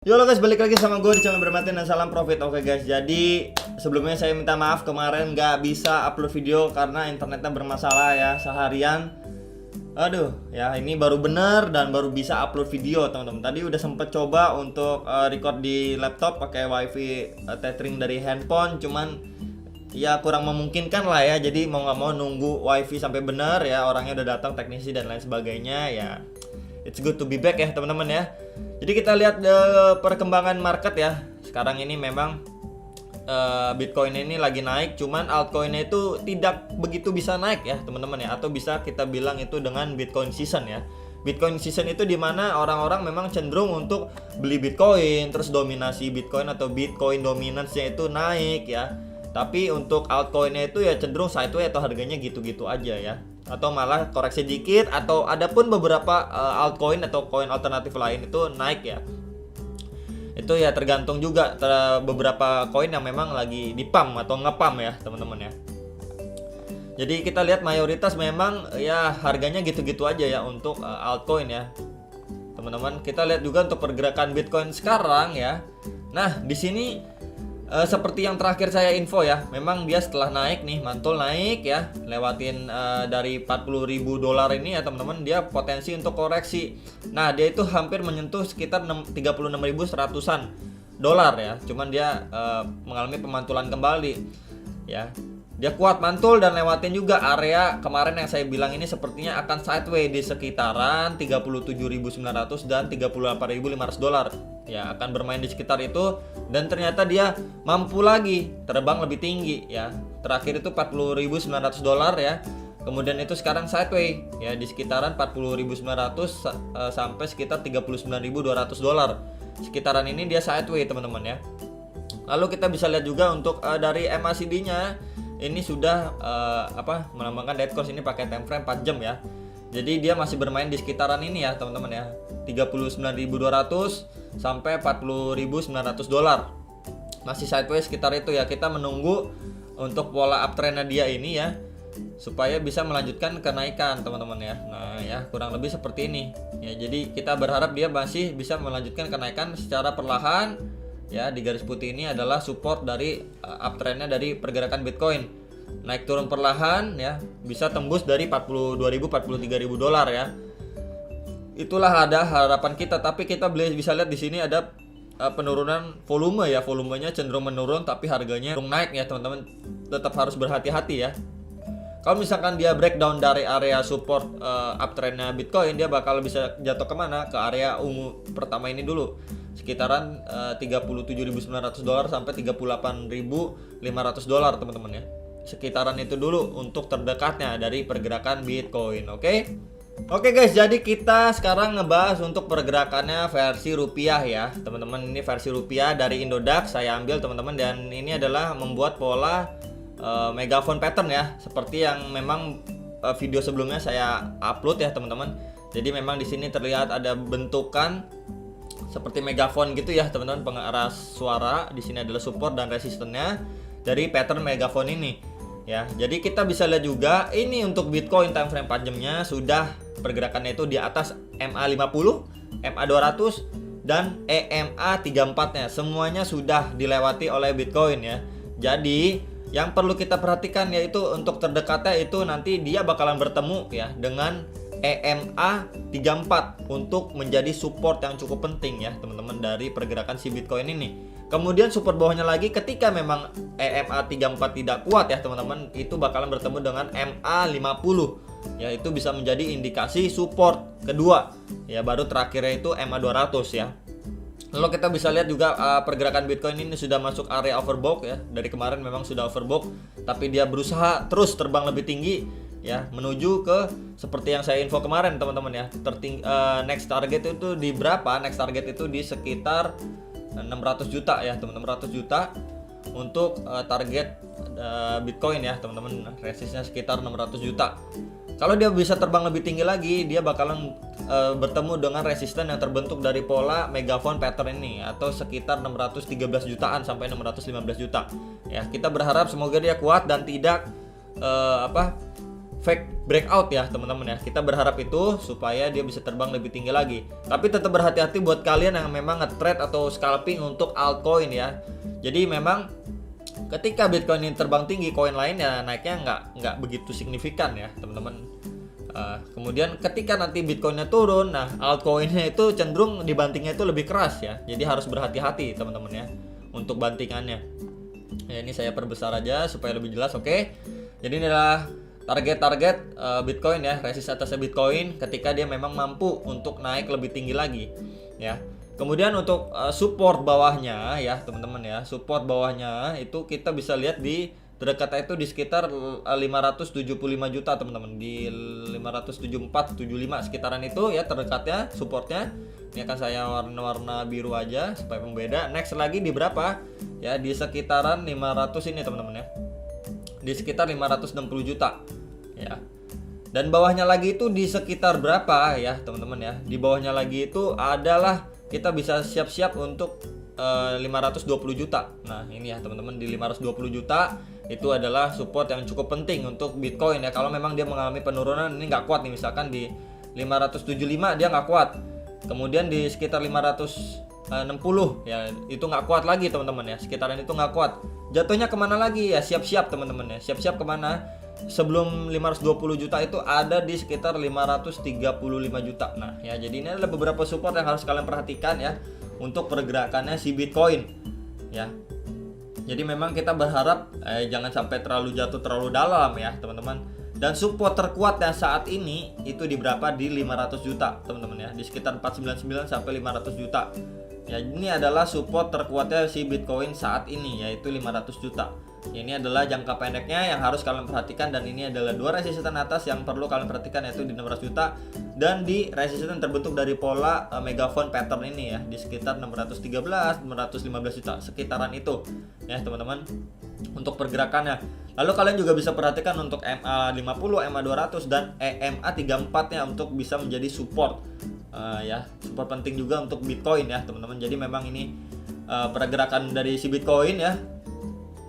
Yo halo guys, balik lagi sama gue di channel Bermatin dan salam profit. Oke guys, jadi sebelumnya saya minta maaf kemarin nggak bisa upload video karena internetnya bermasalah ya seharian. Aduh, ya ini baru bener dan baru bisa upload video teman-teman. Tadi udah sempet coba untuk record di laptop pakai wifi tethering dari handphone, cuman ya kurang memungkinkan lah ya. Jadi mau nggak mau nunggu wifi sampai bener ya, orangnya udah datang, teknisi dan lain sebagainya ya. It's good to be back ya teman-teman ya. Jadi kita lihat perkembangan market ya. Sekarang ini memang Bitcoin ini lagi naik, cuman altcoinnya itu tidak begitu bisa naik ya teman-teman ya. Atau bisa kita bilang itu dengan Bitcoin season ya. Bitcoin season itu dimana orang-orang memang cenderung untuk beli Bitcoin, terus dominasi Bitcoin atau Bitcoin dominance-nya itu naik ya. Tapi untuk altcoinnya itu ya cenderung sideways atau harganya gitu-gitu aja ya, atau malah koreksi dikit, atau ada pun beberapa altcoin atau koin alternatif lain itu naik ya. Itu ya tergantung juga beberapa koin yang memang lagi dipump atau ngepump ya teman-teman ya. Jadi kita lihat mayoritas memang ya harganya gitu-gitu aja ya untuk altcoin ya teman-teman. Kita lihat juga untuk pergerakan Bitcoin sekarang ya. Nah di sini seperti yang terakhir saya info ya, memang dia setelah naik nih, mantul naik ya, lewatin dari 40.000 dolar ini ya teman-teman, dia potensi untuk koreksi. Nah dia itu hampir menyentuh sekitar 36.100-an dolar ya, cuman dia mengalami pemantulan kembali ya. Dia kuat mantul dan lewatin juga area kemarin yang saya bilang ini sepertinya akan sideways di sekitaran 37.900 dan 38.500 dolar. Ya, akan bermain di sekitar itu dan ternyata dia mampu lagi terbang lebih tinggi ya. Terakhir itu 40.900 dolar ya. Kemudian itu sekarang sideways ya di sekitaran 40.900 sampai sekitar 39.200 dolar. Sekitaran ini dia sideways teman-teman ya. Lalu kita bisa lihat juga untuk dari MACD-nya ini sudah melambangkan dead course, ini pakai time frame 4 jam ya. Jadi dia masih bermain di sekitaran ini ya teman-teman ya. 39.200 sampai 40.900 dolar. Masih sideways sekitar itu ya. Kita menunggu untuk pola uptrend dia ini ya, supaya bisa melanjutkan kenaikan teman-teman ya. Nah ya kurang lebih seperti ini ya. Jadi kita berharap dia masih bisa melanjutkan kenaikan secara perlahan ya. Di garis putih ini adalah support dari uptrendnya dari pergerakan Bitcoin. Naik turun perlahan ya, bisa tembus dari 42.000 43.000 dolar ya. Itulah ada harapan kita, tapi kita bisa lihat di sini ada penurunan volume ya. Volumenya cenderung menurun tapi harganya cenderung naik ya teman-teman. Tetap harus berhati-hati ya. Kalau misalkan dia breakdown dari area support uptrendnya Bitcoin, dia bakal bisa jatuh kemana? Ke area ungu pertama ini dulu, sekitaran 37.900 dolar sampai 38.500 dolar teman-teman ya. Sekitaran itu dulu untuk terdekatnya dari pergerakan Bitcoin. Oke guys, jadi kita sekarang ngebahas untuk pergerakannya versi rupiah ya teman-teman. Ini versi rupiah dari Indodax saya ambil teman-teman, dan ini adalah membuat pola megaphone pattern ya, seperti yang memang video sebelumnya saya upload ya teman-teman. Jadi memang di sini terlihat ada bentukan seperti megaphone gitu ya teman-teman, pengeras suara. Di sini adalah support dan resistennya dari pattern megaphone ini ya. Jadi kita bisa lihat juga ini untuk Bitcoin time frame 4 jamnya sudah pergerakannya itu di atas MA50, MA200 dan EMA34-nya. Semuanya sudah dilewati oleh Bitcoin ya. Jadi yang perlu kita perhatikan yaitu untuk terdekatnya itu nanti dia bakalan bertemu ya dengan EMA34 untuk menjadi support yang cukup penting ya teman-teman dari pergerakan si Bitcoin ini. Kemudian support bawahnya lagi ketika memang EMA34 tidak kuat ya teman-teman, itu bakalan bertemu dengan MA50 ya, itu bisa menjadi indikasi support kedua ya. Baru terakhirnya itu MA200 ya. Lalu kita bisa lihat juga pergerakan Bitcoin ini sudah masuk area overbought ya. Dari kemarin memang sudah overbought, tapi dia berusaha terus terbang lebih tinggi ya, menuju ke seperti yang saya info kemarin teman-teman ya. Next target itu di berapa? Next target itu di sekitar 600 juta ya teman-teman. 600 juta untuk target Bitcoin ya teman-teman. Resistnya sekitar 600 juta. Kalau dia bisa terbang lebih tinggi lagi, dia bakalan bertemu dengan resisten yang terbentuk dari pola megaphone pattern ini, atau sekitar 613 jutaan sampai 615 juta. Ya, kita berharap semoga dia kuat dan tidak fake breakout ya teman-teman ya. Kita berharap itu supaya dia bisa terbang lebih tinggi lagi. Tapi tetap berhati-hati buat kalian yang memang nge-trade atau scalping untuk altcoin ya. Jadi memang ketika Bitcoin ini terbang tinggi, koin lain ya naiknya nggak begitu signifikan ya teman-teman. Kemudian ketika nanti Bitcoinnya turun, nah altcoinnya itu cenderung dibantingnya itu lebih keras ya. Jadi harus berhati-hati teman-teman ya untuk bantingannya. Ya, ini saya perbesar aja supaya lebih jelas. Oke. Jadi ini adalah target-target Bitcoin ya, resist atasnya Bitcoin ketika dia memang mampu untuk naik lebih tinggi lagi ya. Kemudian untuk support bawahnya ya teman-teman ya, support bawahnya itu kita bisa lihat di terdekatnya itu di sekitar 575 juta teman-teman, di 574, 75 sekitaran itu ya terdekatnya supportnya. Ini akan saya warna-warna biru aja supaya membeda. Next lagi di berapa? Ya di sekitaran 500 ini teman-teman ya. Di sekitar 560 juta ya. Dan bawahnya lagi itu di sekitar berapa ya teman-teman ya. Di bawahnya lagi itu adalah kita bisa siap-siap untuk 520 juta. Nah ini ya teman-teman, di 520 juta itu adalah support yang cukup penting untuk Bitcoin ya. Kalau memang dia mengalami penurunan ini nggak kuat nih, misalkan di 575 dia nggak kuat, kemudian di sekitar 560 ya itu nggak kuat lagi teman-teman ya, sekitaran itu nggak kuat, jatuhnya kemana lagi ya, siap-siap teman-teman ya, siap-siap kemana. Sebelum 520 juta itu ada di sekitar 535 juta. Nah ya, jadi ini adalah beberapa support yang harus kalian perhatikan ya untuk pergerakannya si Bitcoin ya. Jadi memang kita berharap jangan sampai terlalu jatuh terlalu dalam ya teman-teman. Dan support terkuatnya saat ini itu di berapa? Di 500 juta teman-teman ya, di sekitar 499 sampai 500 juta. Ya ini adalah support terkuatnya si Bitcoin saat ini, yaitu 500 juta. Ini adalah jangka pendeknya yang harus kalian perhatikan, dan ini adalah dua resisten atas yang perlu kalian perhatikan, yaitu di 600 juta dan di resisten terbentuk dari pola megaphone pattern ini ya, di sekitar 613, 615 juta sekitaran itu ya teman-teman untuk pergerakannya. Lalu kalian juga bisa perhatikan untuk MA50, MA200 dan EMA34 nya untuk bisa menjadi support ya, support penting juga untuk Bitcoin ya teman-teman. Jadi memang ini pergerakan dari si Bitcoin ya,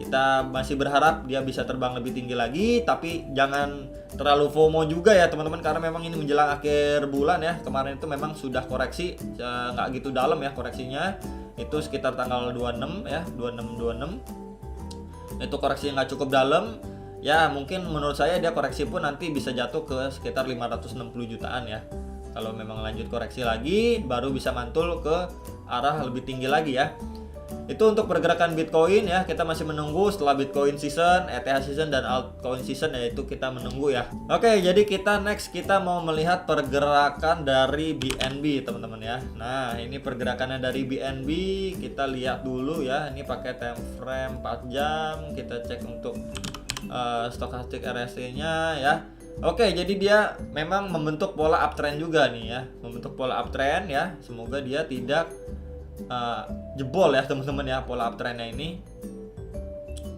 kita masih berharap dia bisa terbang lebih tinggi lagi, tapi jangan terlalu FOMO juga ya teman-teman, karena memang ini menjelang akhir bulan ya. Kemarin itu memang sudah koreksi nggak gitu dalam ya koreksinya, itu sekitar tanggal 26 ya, 26 itu koreksi nggak cukup dalam ya. Mungkin menurut saya dia koreksi pun nanti bisa jatuh ke sekitar 560 jutaan ya. Kalau memang lanjut koreksi lagi baru bisa mantul ke arah lebih tinggi lagi ya. Itu untuk pergerakan Bitcoin ya, kita masih menunggu setelah Bitcoin season, ETH season dan altcoin season, yaitu kita menunggu ya. Oke, jadi kita mau melihat pergerakan dari BNB teman-teman ya. Nah, ini pergerakannya dari BNB, kita lihat dulu ya. Ini pakai time frame 4 jam, kita cek untuk stochastic RSI-nya ya. Oke, jadi dia memang membentuk pola uptrend juga nih ya, membentuk pola uptrend ya. Semoga dia tidak jebol ya teman-teman ya pola uptrendnya ini.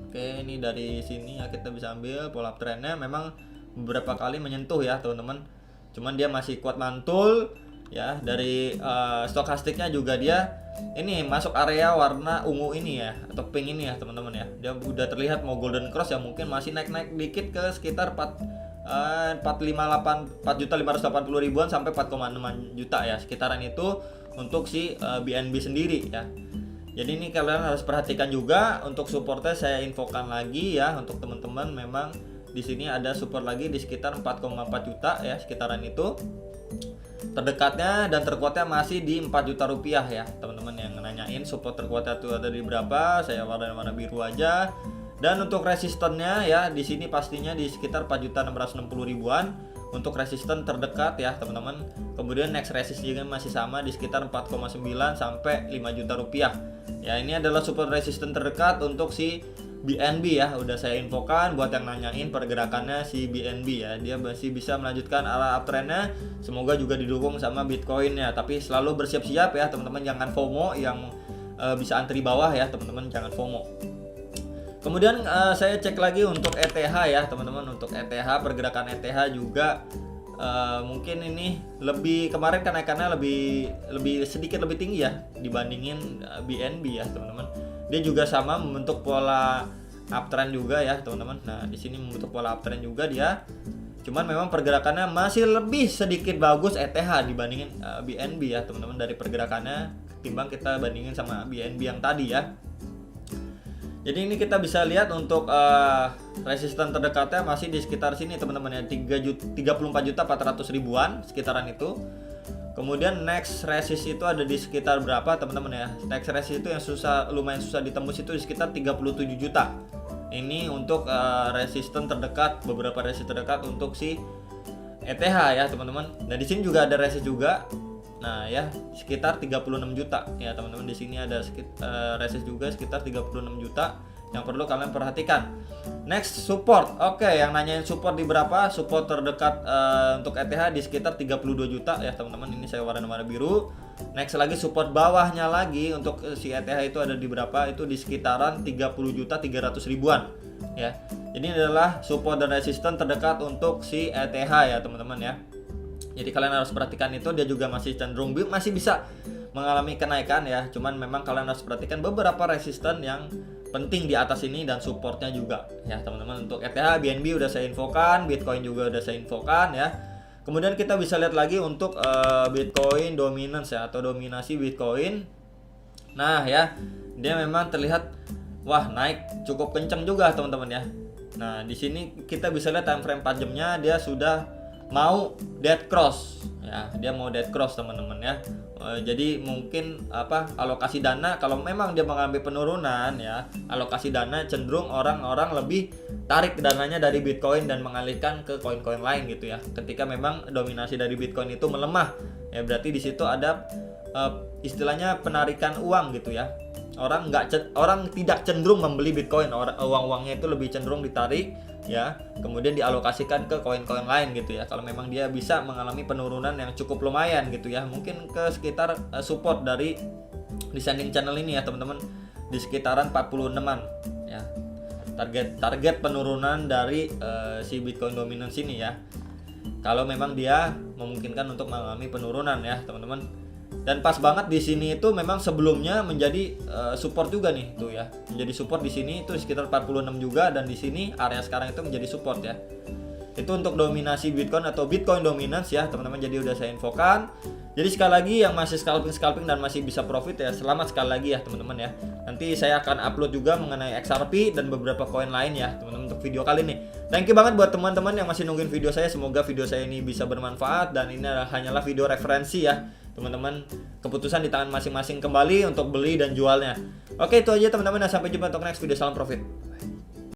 Oke, ini dari sini ya kita bisa ambil pola uptrendnya. Memang beberapa kali menyentuh ya teman-teman, cuman dia masih kuat mantul ya. Dari stokastiknya juga dia ini masuk area warna ungu ini ya, atau pink ini ya teman-teman ya. Dia udah terlihat mau golden cross ya, mungkin masih naik-naik dikit ke sekitar 4.580 ribuan sampai 4,6 juta ya, sekitaran itu untuk si BNB sendiri ya. Jadi ini kalian harus perhatikan juga. Untuk supportnya saya infokan lagi ya untuk teman-teman. Memang di sini ada support lagi di sekitar 4,4 juta ya, sekitaran itu. Terdekatnya dan terkuatnya masih di 4 juta rupiah ya teman-teman. Yang nanyain support terkuatnya itu ada di berapa, saya warna biru aja. Dan untuk resistennya ya di sini pastinya di sekitar 4.660 ribuan untuk resisten terdekat ya teman-teman. Kemudian next resist juga masih sama di sekitar 4,9 sampai 5 juta rupiah. Ya, ini adalah support resisten terdekat untuk si BNB ya. Udah saya infokan buat yang nanyain pergerakannya si BNB ya. Dia masih bisa melanjutkan arah uptrendnya. Semoga juga didukung sama Bitcoinnya. Tapi selalu bersiap-siap ya teman-teman, jangan FOMO yang bisa antri bawah ya teman-teman, jangan FOMO. Kemudian saya cek lagi untuk ETH ya teman-teman. Untuk ETH, pergerakan ETH juga mungkin ini lebih, kemarin kenaikannya lebih sedikit lebih tinggi ya dibandingin BNB ya teman-teman. Dia juga sama membentuk pola uptrend juga ya teman-teman. Nah di sini membentuk pola uptrend juga dia. Cuman memang pergerakannya masih lebih sedikit bagus ETH dibandingin BNB ya teman-teman, dari pergerakannya ketimbang kita bandingin sama BNB yang tadi ya. Jadi ini kita bisa lihat untuk resisten terdekatnya masih di sekitar sini teman-teman ya, 34.400.000-an sekitaran itu. Kemudian next resist itu ada di sekitar berapa teman-teman ya? Next resist itu yang lumayan susah ditembus itu di sekitar 37 juta. Ini untuk resisten terdekat, beberapa resist terdekat untuk si ETH ya teman-teman. Nah di sini juga ada resist juga. Nah ya sekitar 36 juta ya teman-teman. Di sini ada resist juga sekitar 36 juta yang perlu kalian perhatikan. Next support. Oke, yang nanyain support di berapa? Support terdekat untuk ETH di sekitar 32 juta ya teman-teman. Ini saya warna biru. Next lagi support bawahnya lagi untuk si ETH itu ada di berapa? Itu di sekitaran 30.300.000-an ya. Jadi ini adalah support dan resisten terdekat untuk si ETH ya teman-teman ya. Jadi kalian harus perhatikan itu, dia juga masih cenderung masih bisa mengalami kenaikan ya. Cuman memang kalian harus perhatikan beberapa resisten yang penting di atas ini dan supportnya juga ya teman-teman. Untuk ETH, BNB udah saya infokan, Bitcoin juga udah saya infokan ya. Kemudian kita bisa lihat lagi untuk Bitcoin dominance ya, atau dominasi Bitcoin. Nah ya, dia memang terlihat wah naik cukup kencang juga teman-teman ya. Nah di sini kita bisa lihat time frame 4 jamnya dia sudah mau dead cross ya, dia mau dead cross teman-teman ya. Jadi mungkin alokasi dana, kalau memang dia mengambil penurunan ya, alokasi dana cenderung orang-orang lebih tarik dananya dari Bitcoin dan mengalihkan ke koin-koin lain gitu ya. Ketika memang dominasi dari Bitcoin itu melemah ya, berarti di situ ada istilahnya penarikan uang gitu ya. Orang tidak cenderung membeli Bitcoin, uang-uangnya itu lebih cenderung ditarik ya, kemudian dialokasikan ke koin-koin lain gitu ya. Kalau memang dia bisa mengalami penurunan yang cukup lumayan gitu ya, mungkin ke sekitar support dari descending channel ini ya teman-teman, di sekitaran 46-an ya. Target penurunan dari si Bitcoin dominance ini ya, kalau memang dia memungkinkan untuk mengalami penurunan ya teman-teman. Dan pas banget di sini itu memang sebelumnya menjadi support juga nih tuh ya. Menjadi support di sini itu sekitar 46 juga, dan di sini area sekarang itu menjadi support ya. Itu untuk dominasi Bitcoin atau Bitcoin dominance ya teman-teman. Jadi udah saya infokan. Jadi sekali lagi yang masih scalping dan masih bisa profit ya, selamat sekali lagi ya teman-teman ya. Nanti saya akan upload juga mengenai XRP dan beberapa koin lain ya teman-teman untuk video kali ini. Thank you banget buat teman-teman yang masih nungguin video saya. Semoga video saya ini bisa bermanfaat, dan ini hanyalah video referensi ya teman-teman. Keputusan di tangan masing-masing kembali untuk beli dan jualnya. Oke, itu aja teman-teman, dan sampai jumpa untuk next video. Salam profit.